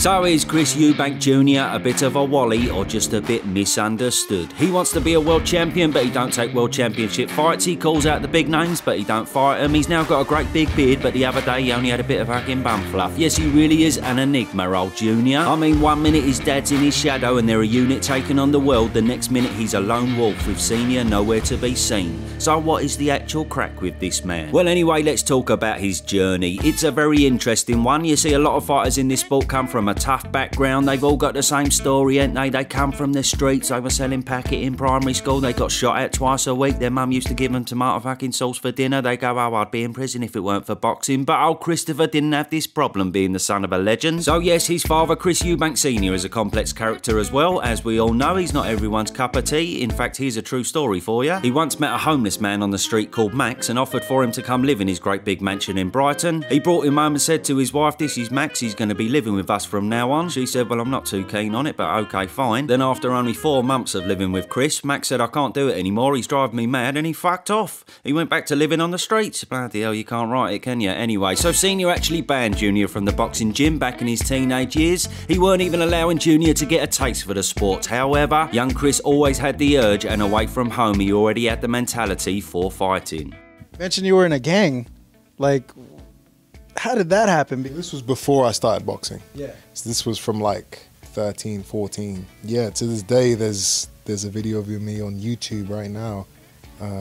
So is Chris Eubank Jr. a bit of a wally or just a bit misunderstood? He wants to be a world champion, but he don't take world championship fights. He calls out the big names, but he don't fight them. He's now got a great big beard, but the other day he only had a bit of fucking bum fluff. Yes, he really is an enigma, old Junior. I mean, one minute his dad's in his shadow and they're a unit taking on the world. The next minute he's a lone wolf with Senior nowhere to be seen. So what is the actual crack with this man? Well, anyway, let's talk about his journey. It's a very interesting one. You see, a lot of fighters in this sport come from a tough background. They've all got the same story, ain't they? They come from the streets. They were selling packet in primary school. They got shot at twice a week. Their mum used to give them tomato fucking sauce for dinner. They go, oh, I'd be in prison if it weren't for boxing. But old Christopher didn't have this problem, being the son of a legend. So yes, his father, Chris Eubank Sr, is a complex character as well. As we all know, he's not everyone's cup of tea. In fact, here's a true story for you. He once met a homeless man on the street called Max and offered for him to come live in his great big mansion in Brighton. He brought him home and said to his wife, this is Max, he's going to be living with us from now on. She said, well, I'm not too keen on it, but okay, fine. Then after only 4 months of living with Chris, Max said, I can't do it anymore, he's driving me mad, and he fucked off. He went back to living on the streets. Bloody hell, you can't write it, can you? Anyway, so Senior actually banned Junior from the boxing gym back in his teenage years. He weren't even allowing Junior to get a taste for the sport. However, young Chris always had the urge, and away from home, he already had the mentality for fighting. Mentioned you were in a gang. Like, how did that happen? This was before I started boxing. Yeah. So this was from like 13, 14. Yeah, to this day, there's a video of me on YouTube right now,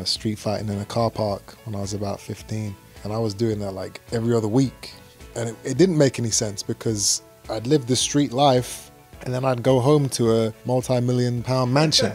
street fighting in a car park when I was about 15. And I was doing that like every other week. And it didn't make any sense because I'd lived this street life and then I'd go home to a multi-million-pound mansion.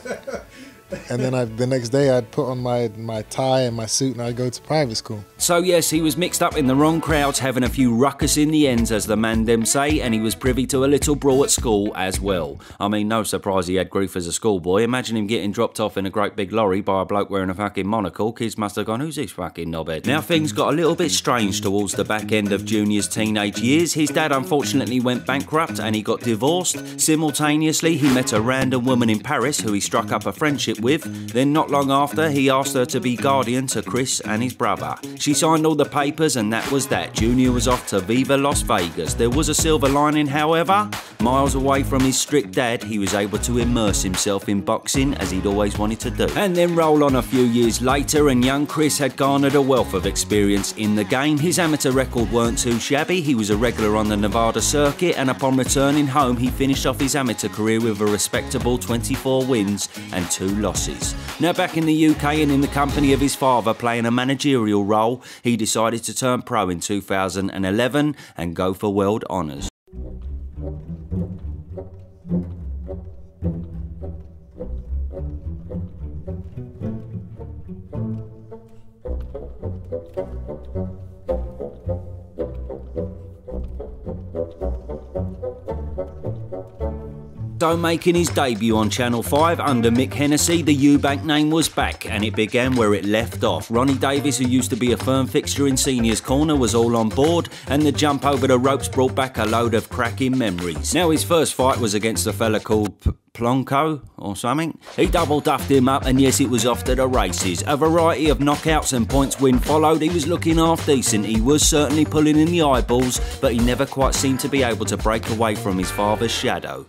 And then the next day I'd put on my tie and my suit and I'd go to private school. So yes, he was mixed up in the wrong crowds, having a few ruckus in the ends, as the man them say, and he was privy to a little brawl at school as well. I mean, no surprise he had grief as a schoolboy. Imagine him getting dropped off in a great big lorry by a bloke wearing a fucking monocle. Kids must have gone, who's this fucking knobhead? Now things got a little bit strange towards the back end of Junior's teenage years. His dad unfortunately went bankrupt and he got divorced. Simultaneously, he met a random woman in Paris who he struck up a friendship with. Then not long after, he asked her to be guardian to Chris and his brother. She signed all the papers and that was that. Junior was off to Viva Las Vegas. There was a silver lining, however. Miles away from his strict dad, he was able to immerse himself in boxing as he'd always wanted to do. And then roll on a few years later and young Chris had garnered a wealth of experience in the game. His amateur record weren't too shabby. He was a regular on the Nevada circuit, and upon returning home he finished off his amateur career with a respectable 24 wins and 2 losses. Now back in the UK and in the company of his father playing a managerial role, he decided to turn pro in 2011 and go for world honours. So making his debut on Channel 5 under Mick Hennessy, the Eubank name was back and it began where it left off. Ronnie Davis, who used to be a firm fixture in Senior's corner, was all on board, and the jump over the ropes brought back a load of cracking memories. Now his first fight was against a fella called Plonko or something. He double-duffed him up and yes, it was off to the races. A variety of knockouts and points win followed. He was looking half decent. He was certainly pulling in the eyeballs, but he never quite seemed to be able to break away from his father's shadow.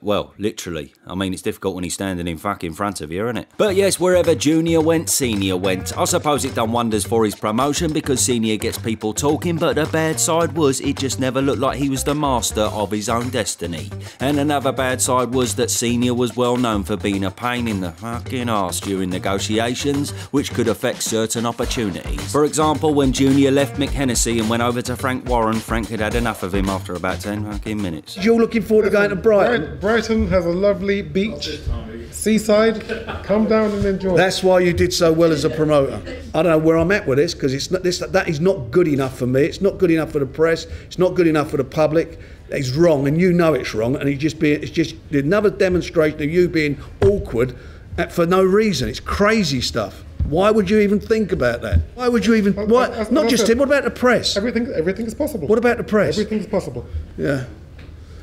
Well, literally. I mean, it's difficult when he's standing in fucking front of you, isn't it? But yes, wherever Junior went, Senior went. I suppose it done wonders for his promotion because Senior gets people talking, but the bad side was it just never looked like he was the master of his own destiny. And another bad side was that Senior was well known for being a pain in the fucking arse during negotiations, which could affect certain opportunities. For example, when Junior left Mick Hennessy and went over to Frank Warren, Frank had had enough of him after about 10 fucking minutes. You're looking forward to going to Brighton? Brighton has a lovely beach, seaside. Come down and enjoy. That's why you did so well as a promoter. I don't know where I'm at with this because that is not good enough for me. It's not good enough for the press. It's not good enough for the public. It's wrong, and you know it's wrong. And it's just another demonstration of you being awkward for no reason. It's crazy stuff. Why would you even think about that? Why would you even? Not just him. What about the press? Everything is possible. What about the press? Everything is possible. Yeah.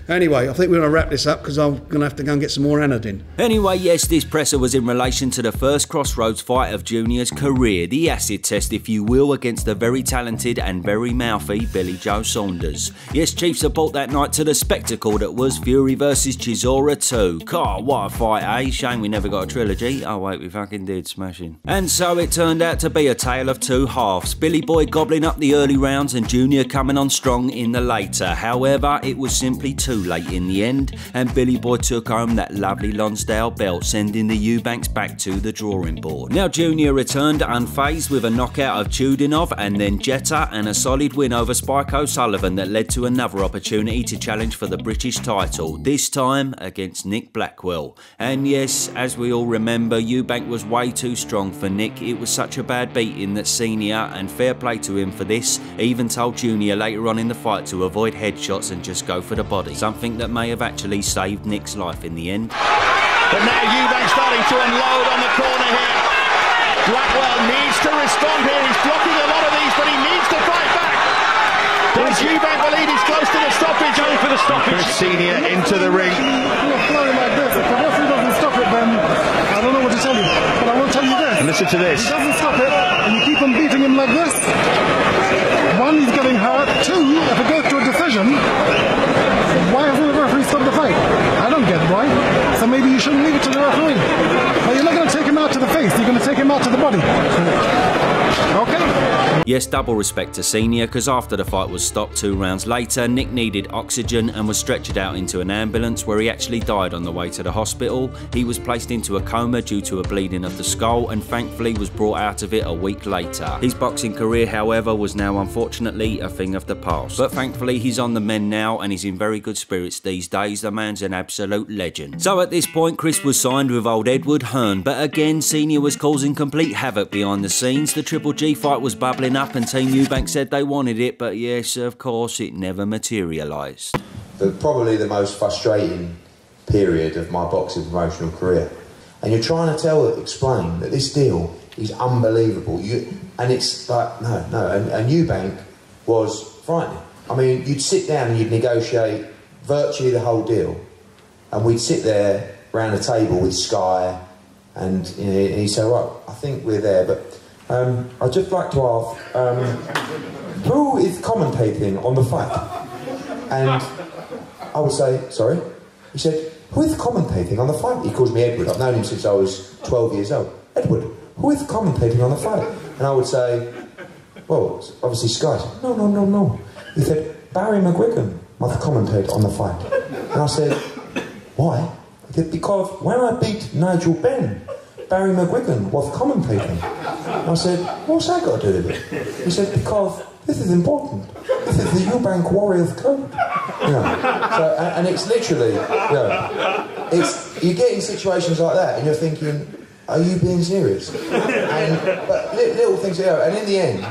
Anyway, I think we're going to wrap this up because I'm going to have to go and get some more Anadin. Anyway, yes, this presser was in relation to the first crossroads fight of Junior's career, the acid test, if you will, against the very talented and very mouthy Billy Joe Saunders. Yes, chief support that night to the spectacle that was Fury vs Chisora 2. God, what a fight, eh? Shame we never got a trilogy. Oh wait, we fucking did, smashing. And so it turned out to be a tale of two halves. Billy Boy gobbling up the early rounds and Junior coming on strong in the later. However, it was simply too late in the end, and Billy Boy took home that lovely Lonsdale belt, sending the Eubanks back to the drawing board. Now Junior returned unfazed with a knockout of Chudinov and then Jetta, and a solid win over Spike O'Sullivan that led to another opportunity to challenge for the British title, this time against Nick Blackwell. And yes, as we all remember, Eubank was way too strong for Nick. It was such a bad beating that Senior, and fair play to him for this, even told Junior later on in the fight to avoid headshots and just go for the body. Something that may have actually saved Nick's life in the end. But now Eubank starting to unload on the corner here. Blackwell needs to respond here. He's blocking a lot of these, but he needs to fight back. Does Eubank believe he's close to the stoppage? Going for the stoppage. Chris Sr. into the ring. You're flowing like this. If the referee doesn't stop it, then I don't know what to tell you. But I will tell you this. Listen to this. If he doesn't stop it, and you keep on beating him like this, one, he's getting hurt. Two, if it goes to a decision, why hasn't the referee stopped the fight? I don't get why. So maybe you shouldn't leave it to the referee. But you're not going to take him out to the face. You're going to take him out to the body. Okay? Yes, double respect to Senior, because after the fight was stopped 2 rounds later, Nick needed oxygen and was stretchered out into an ambulance where he actually died on the way to the hospital. He was placed into a coma due to a bleeding of the skull and thankfully was brought out of it a week later. His boxing career, however, was now unfortunately a thing of the past. But thankfully he's on the mend now and he's in very good spirits these days. The man's an absolute legend. So at this point, Chris was signed with old Edward Hearn, but again, Senior was causing complete havoc behind the scenes. The Triple G fight was bubbling up and Team Eubank said they wanted it, but yes, of course, it never materialised. Probably the most frustrating period of my boxing promotional career. And you're trying to explain that this deal is unbelievable. And it's like, no. And Eubank was frightening. I mean, you'd sit down and you'd negotiate virtually the whole deal. And we'd sit there around a table with Sky and, you know, and he'd say, right, I think we're there, but I'd just like to ask, who is commentating on the fight? And I would say, sorry? He said, who is commentating on the fight? He calls me Edward. I've known him since I was 12 years old. Edward, who is commentating on the fight? And I would say, well, it's obviously Sky. Said, no. He said, Barry McGuigan must commentate on the fight. And I said, why? He said, because when I beat Nigel Benn, Barry McGuigan was commentating. And I said, what's that got to do with it? He said, because this is important. This is the Eubank Warriors Code. You know, so, and it's literally, you know, you get in situations like that and you're thinking, are you being serious? But little things, you know, and in the end,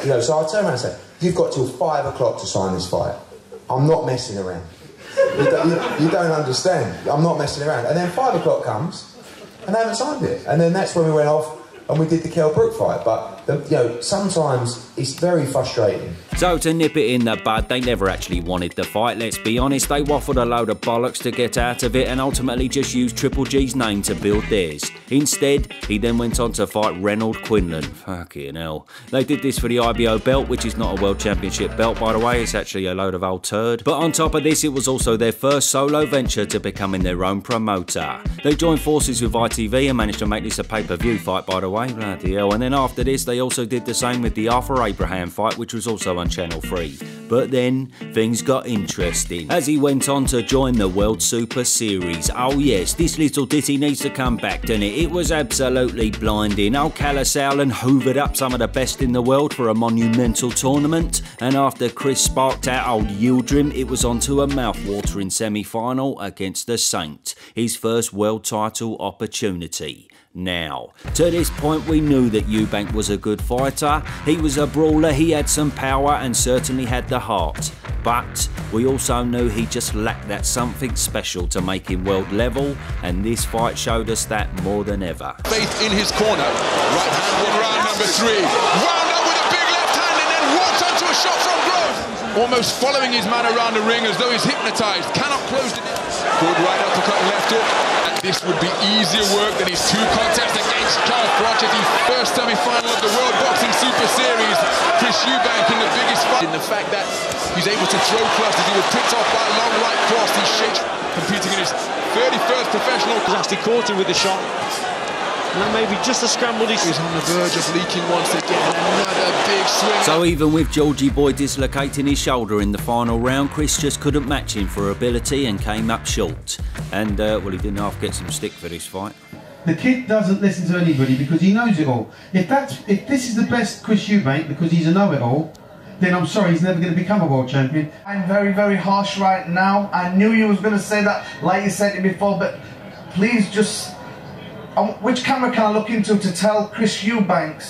you know, so I turn around and say, you've got till 5 o'clock to sign this fight. I'm not messing around. You don't understand. I'm not messing around. And then 5 o'clock comes, and they haven't signed it. And then that's when we went off and we did the Kell Brook fight. But, you know, sometimes it's very frustrating. So to nip it in the bud, they never actually wanted the fight, let's be honest. They waffled a load of bollocks to get out of it and ultimately just used Triple G's name to build theirs. Instead, he then went on to fight Reynold Quinlan. Fucking hell. They did this for the IBO belt, which is not a World Championship belt, by the way. It's actually a load of old turd. But on top of this, it was also their first solo venture to becoming their own promoter. They joined forces with ITV and managed to make this a pay-per-view fight, by the way. Bloody hell. And then after this, they also did the same with the Arthur Abraham fight, which was also on Channel 3. But then, things got interesting as he went on to join the World Super Series. Oh yes, this little ditty needs to come back, doesn't it? It was absolutely blinding. Old Callis Allen hoovered up some of the best in the world for a monumental tournament, and after Chris sparked out old Yildirim, it was on to a mouth-watering semi-final against the Saint, his first world title opportunity. Now, to this point we knew that Eubank was a good fighter, he was a brawler, he had some power and certainly had the heart. But we also knew he just lacked that something special to make him world level, and this fight showed us that more than ever. Faith in his corner, right hand in round number 3, wound up with a big left hand and then walked onto a shot from Grove. almost following his man around the ring as though he's hypnotised. Cannot close the... Good right uppercut, left hook. And this would be easier work than his 2 contests against Charles Bronch at the first semi-final of the World Boxing Super Series. Chris Eubank in the biggest fight. In the fact that he's able to throw clusters. He was picked off by a long right cross. He shakes, competing in his 31st professional. He's actually caught him with the shot. And that may be just a scramble. He's on the verge of leaking once again. Another big swing. So even with Georgie Boy dislocating his shoulder in the final round, Chris just couldn't match him for ability and came up short. And, well, he didn't half get some stick for this fight. The kid doesn't listen to anybody because he knows it all. If this is the best Chris Eubank because he's a know-it-all, then I'm sorry, he's never going to become a world champion. I'm very, very harsh right now. I knew you was going to say that, like you said it before, but please just... which camera can I look into to tell Chris Eubank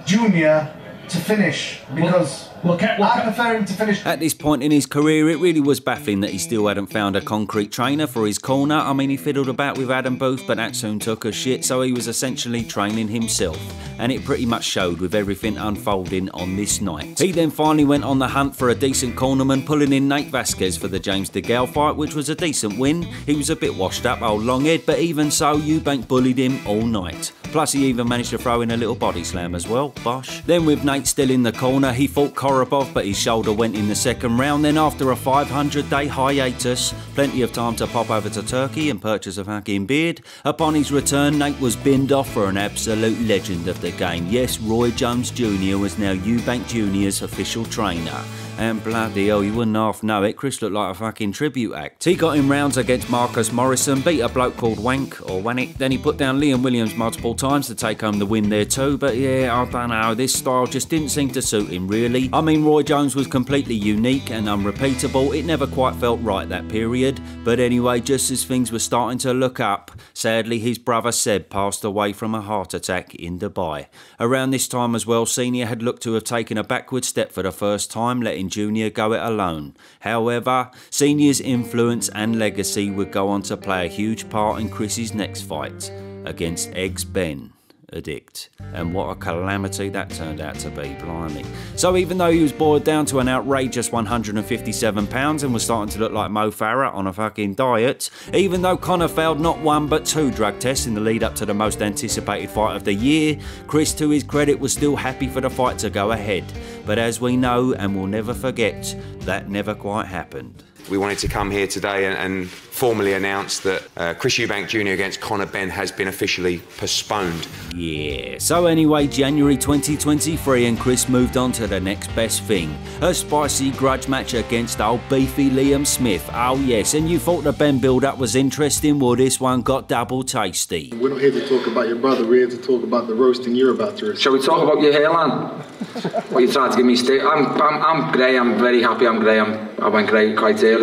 Jr. to finish? Because I prefer him to finish. At this point in his career, it really was baffling that he still hadn't found a concrete trainer for his corner. I mean, he fiddled about with Adam Booth, but that soon took a shit, so he was essentially training himself. And it pretty much showed with everything unfolding on this night. He then finally went on the hunt for a decent cornerman, pulling in Nate Vasquez for the James DeGale fight, which was a decent win. He was a bit washed up, old longhead, but even so, Eubank bullied him all night. Plus, he even managed to throw in a little body slam as well, bosh. Then with Nate still in the corner, he fought Korobov, but his shoulder went in the second round. Then after a 500-day hiatus, plenty of time to pop over to Turkey and purchase a fucking beard. Upon his return, Nate was binned off for an absolute legend of the game. Yes, Roy Jones Jr. was now Eubank Jr.'s official trainer. And bloody hell, you wouldn't half know it, Chris looked like a fucking tribute act. He got in rounds against Marcus Morrison, beat a bloke called Wank, or Wannick, then he put down Liam Williams multiple times to take home the win there too, but yeah, I don't know, this style just didn't seem to suit him really. I mean, Roy Jones was completely unique and unrepeatable, it never quite felt right that period, but anyway, just as things were starting to look up, sadly his brother Seb passed away from a heart attack in Dubai. Around this time as well, Senior had looked to have taken a backward step for the first time, letting Junior go it alone. However, Senior's influence and legacy would go on to play a huge part in Chris's next fight against Eggs Benedict. And what a calamity that turned out to be, blimey. So even though he was boiled down to an outrageous 157 pounds and was starting to look like Mo Farah on a fucking diet, even though Conor failed not 1 but 2 drug tests in the lead up to the most anticipated fight of the year, Chris, to his credit, was still happy for the fight to go ahead. But as we know and will never forget, that never quite happened. We wanted to come here today and formally announce that Chris Eubank Jr. against Conor Benn has been officially postponed. Yeah, so anyway, January 2023 and Chris moved on to the next best thing. A spicy grudge match against old beefy Liam Smith. Oh yes, and you thought the Benn build-up was interesting, well this one got double tasty. We're not here to talk about your brother, we're here to talk about the roasting you're about to receive. Shall we talk about your hairline? What are you trying to give me stick? I'm grey, I'm very happy I'm grey, I went grey quite early.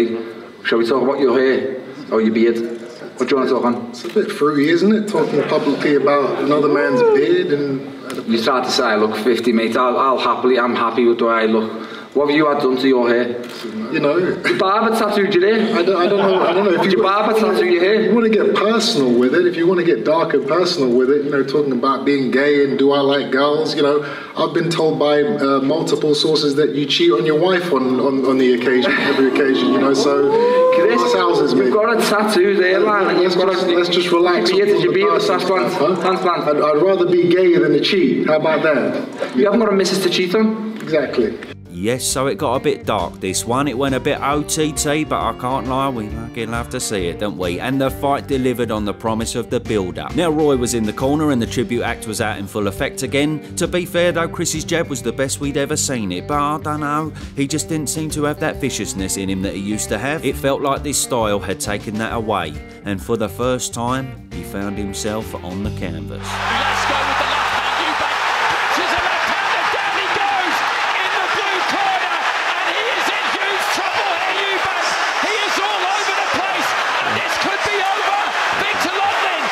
Shall we talk about your hair or your beard? What do you want to talk on? It's a bit fruity, isn't it? Talking publicly about another man's beard and... You tried to say I look 50, mate. I'm happy with the way I look. What have you had done to your hair? You know... Your barber tattooed your hair? I don't know. If you your barber tattoo your hair? If you want to get personal with it, if you want to get dark and personal with it, you know, talking about being gay and do I like girls, you know, I've been told by multiple sources that you cheat on your wife on the occasion, every occasion, you know, so... Chris, you've got a tattoo there, man. Let's just relax. Did you beat the transplant? I'd rather be gay than a cheat. How about that? You haven't got a missus to cheat on? Exactly. Yes, so it got a bit dark this one. It went a bit OTT, but I can't lie, we fucking love to see it, don't we? And the fight delivered on the promise of the build-up. Now Roy was in the corner and the tribute act was out in full effect again. To be fair though, Chris's jab was the best we'd ever seen it, but I don't know, he just didn't seem to have that viciousness in him that he used to have. It felt like this style had taken that away, and for the first time, he found himself on the canvas. Let's go with the left hand. Eubank punches a left hander. Down he goes in the blue corner, and he is in huge trouble here. Eubank, he is all over the place, and this could be over. Victor Loughlin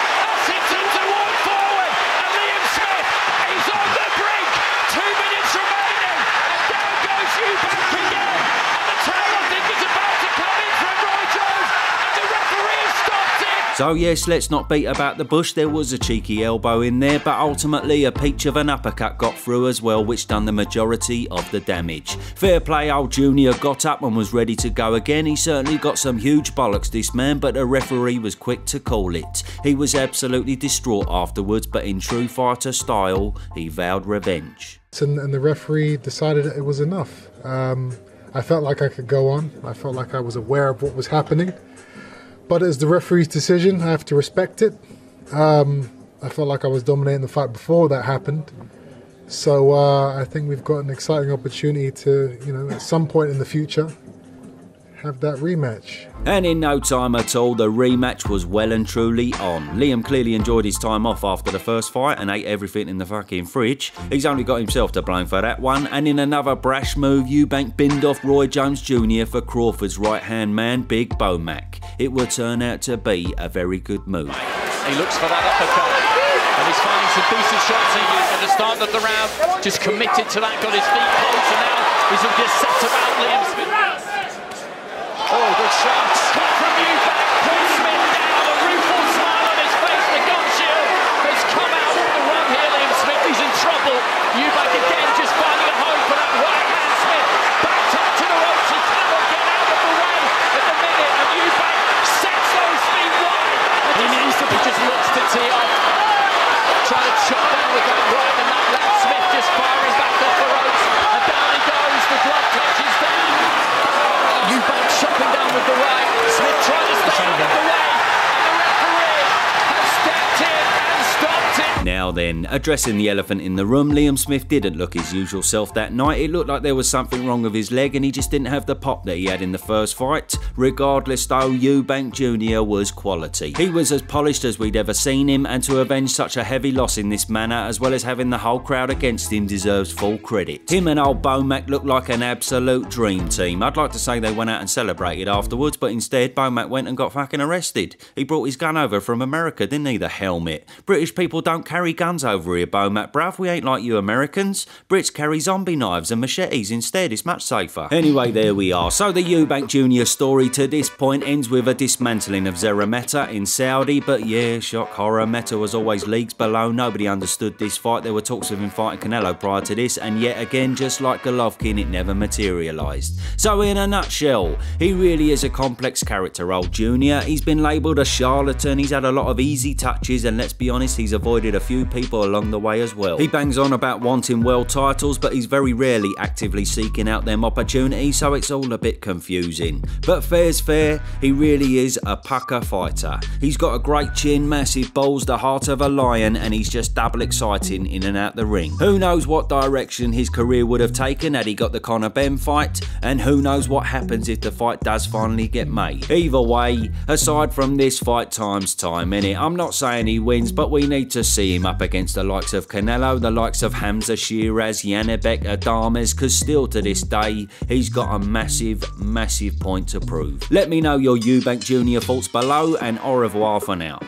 sits into one forward, and Liam Smith, he's on the brink. 2 minutes remaining, and down goes Eubank again. And the tail, I think, is about to come in from Roy Jones, and the referee has stopped it. So yes, let's not beat about the bush, there was a cheeky elbow in there, but ultimately a peach of an uppercut got through as well, which done the majority of the damage. Fair play, old Junior got up and was ready to go again. He certainly got some huge bollocks, this man, but the referee was quick to call it. He was absolutely distraught afterwards, but in true fighter style, he vowed revenge. And the referee decided that it was enough. I felt like I could go on. I felt like I was aware of what was happening. But it's the referee's decision. I have to respect it. I felt like I was dominating the fight before that happened. So I think we've got an exciting opportunity to, at some point in the future, have that rematch. And in no time at all, the rematch was well and truly on. Liam clearly enjoyed his time off after the first fight and ate everything in the fucking fridge. He's only got himself to blame for that one. And in another brash move, Eubank binned off Roy Jones Jr. for Crawford's right-hand man, Big Bomac. It would turn out to be a very good move. He looks for that uppercut, and he's finding some decent shots at the start of the round. Just committed to that, got his feet close, and now he's just set about Liam Smith. Oh, good shot. Cut from Eubank, pulls Smith down, a rueful smile on his face. The gun shield has come out on the run here, Liam Smith. He's in trouble. Eubank again just finding a home for that right hand. Smith backed up to the ropes. He cannot get out of the way at the minute, and Eubank sets those feet wide. He needs to, he just looks to tee off. Trying to chop down with that right, and that left. Smith just firing back off the ropes, and down he goes. The glove touches down. Eubank chopping down with the right. Smith trying to stay out of the way, and the referee has stepped in and stopped it. Now then, addressing the elephant in the room, Liam Smith didn't look his usual self that night. It looked like there was something wrong with his leg and he just didn't have the pop that he had in the first fight. Regardless though, Eubank Jr. was quality. He was as polished as we'd ever seen him, and to avenge such a heavy loss in this manner, as well as having the whole crowd against him, deserves full credit. Him and old Bomac looked like an absolute dream team. I'd like to say they went out and celebrated afterwards, but instead Bomac went and got fucking arrested. He brought his gun over from America, didn't he, the helmet? British people don't carry guns over here, Bomac, bruv. We ain't like you Americans. Brits carry zombie knives and machetes instead. It's much safer. Anyway, there we are. So the Eubank Jr. story to this point ends with a dismantling of Zerameta in Saudi, but yeah, shock horror, Meta was always leagues below. Nobody understood this fight. There were talks of him fighting Canelo prior to this, and yet again, just like Golovkin, it never materialised. So in a nutshell, he really is a complex character, old Junior. He's been labelled a charlatan, he's had a lot of easy touches, and let's be honest, he's avoided a few people along the way as well. He bangs on about wanting world titles, but he's very rarely actively seeking out them opportunities, so it's all a bit confusing. But fair's fair, he really is a pucker fighter. He's got a great chin, massive balls, the heart of a lion, and he's just double exciting in and out the ring. Who knows what direction his career would have taken had he got the Conor Benn fight, and who knows what happens if the fight does finally get made. Either way, aside from this, fight time's time, innit? I'm not saying he wins, but we need to see him up against the likes of Canelo, the likes of Hamza Shiraz, Yanibek, Adames, because still to this day, he's got a massive, massive point to prove. Let me know your Eubank Jr. thoughts below, and au revoir for now.